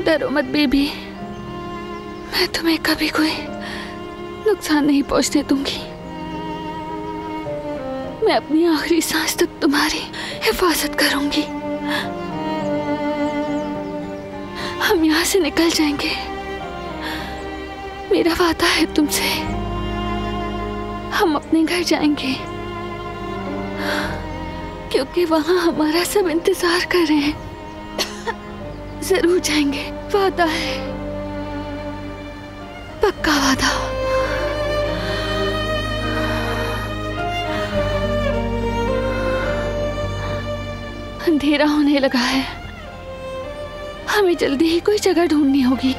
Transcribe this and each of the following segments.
डरो मत बेबी, मैं तुम्हें कभी कोई नुकसान नहीं पहुंचने दूंगी। मैं अपनी आखिरी सांस तक तुम्हारी हिफाजत करूंगी। हम यहाँ से निकल जाएंगे, मेरा वादा है तुमसे। हम अपने घर जाएंगे क्योंकि वहां हमारा सब इंतजार कर रहे हैं। जरूर जाएंगे, वादा है, पक्का वादा। अंधेरा होने लगा है, हमें जल्दी ही कोई जगह ढूंढनी होगी।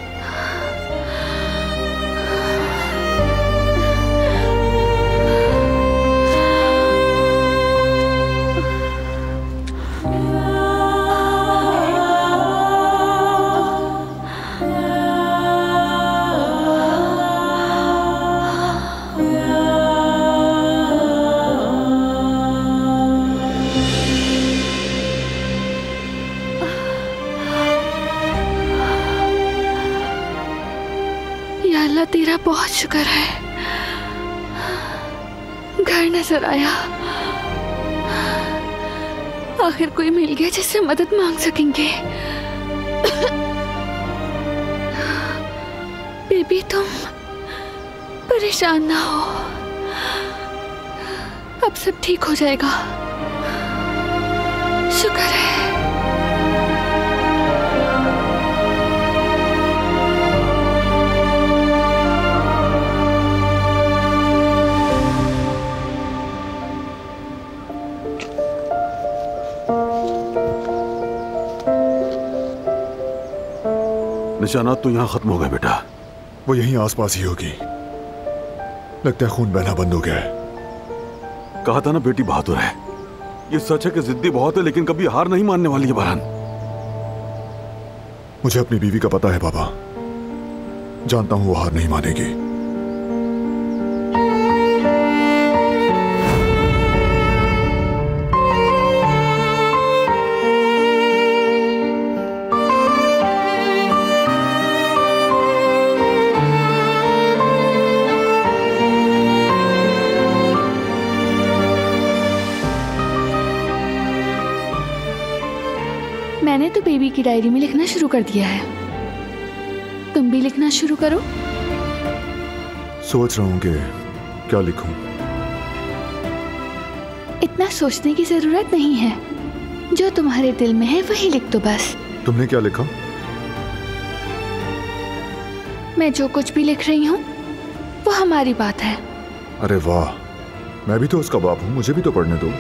अल्लाह तेरा बहुत शुक्र है, घर नजर आया। आखिर कोई मिल गया जिससे मदद मांग सकेंगे। बेबी तुम परेशान ना हो, अब सब ठीक हो जाएगा। शुक्र है। निशानात तो यहाँ खत्म हो गए बेटा। वो यहीं आसपास ही होगी। लगता है खून बहना बंद हो गया है। कहा था ना बेटी बहादुर है। ये सच है कि जिद्दी बहुत है, लेकिन कभी हार नहीं मानने वाली है बहन। मुझे अपनी बीवी का पता है पापा, जानता हूं वो हार नहीं मानेगी। मैंने तो बेबी की डायरी में लिखना शुरू कर दिया है, तुम भी लिखना शुरू करो। सोच रहा हूं कि क्या लिखूं। इतना सोचने की जरूरत नहीं है, जो तुम्हारे दिल में है वही लिख दो बस। तुमने क्या लिखा? मैं जो कुछ भी लिख रही हूँ वो हमारी बात है। अरे वाह, मैं भी तो उसका बाप हूँ, मुझे भी तो पढ़ने दो।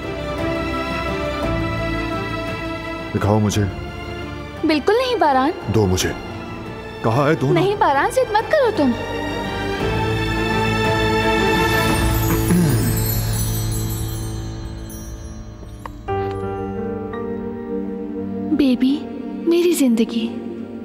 दिखाओ मुझे। बिल्कुल नहीं बारान। दो मुझे, कहा है दो। नहीं बारान, जिद मत करो तुम। बेबी, मेरी जिंदगी,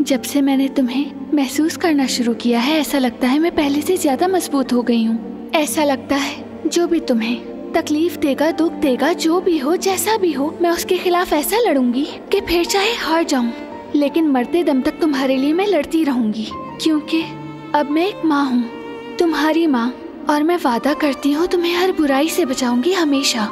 जब से मैंने तुम्हें महसूस करना शुरू किया है, ऐसा लगता है मैं पहले से ज्यादा मजबूत हो गई हूँ। ऐसा लगता है जो भी तुम्हें तकलीफ देगा, दुख देगा, जो भी हो, जैसा भी हो, मैं उसके खिलाफ ऐसा लड़ूंगी कि फिर चाहे हार जाऊं, लेकिन मरते दम तक तुम्हारे लिए मैं लड़ती रहूंगी। क्योंकि अब मैं एक माँ हूँ, तुम्हारी माँ, और मैं वादा करती हूँ तुम्हें हर बुराई से बचाऊंगी हमेशा।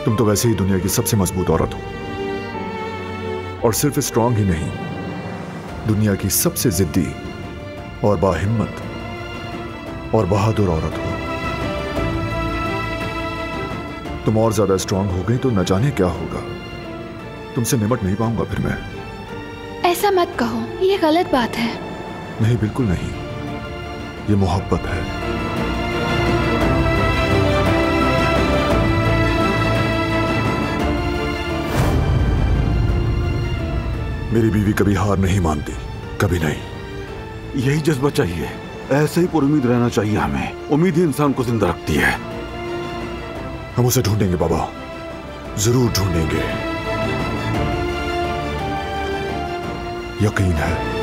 तुम तो वैसे ही दुनिया की सबसे मजबूत औरत हो, और सिर्फ स्ट्रांग ही नहीं, दुनिया की सबसे जिद्दी और बाहिम्मत और बहादुर औरत हो। तुम और ज्यादा स्ट्रांग हो गई तो न जाने क्या होगा। तुमसे निपट नहीं पाऊंगा फिर मैं। ऐसा मत कहो, ये गलत बात है। नहीं, बिल्कुल नहीं, ये मोहब्बत है। मेरी बीवी कभी हार नहीं मानती, कभी नहीं। यही जज्बा चाहिए, ऐसे ही पुरुमीद रहना चाहिए हमें। उम्मीद ही इंसान को जिंदा रखती है। हम उसे ढूंढेंगे बाबा, जरूर ढूंढेंगे, यकीन है।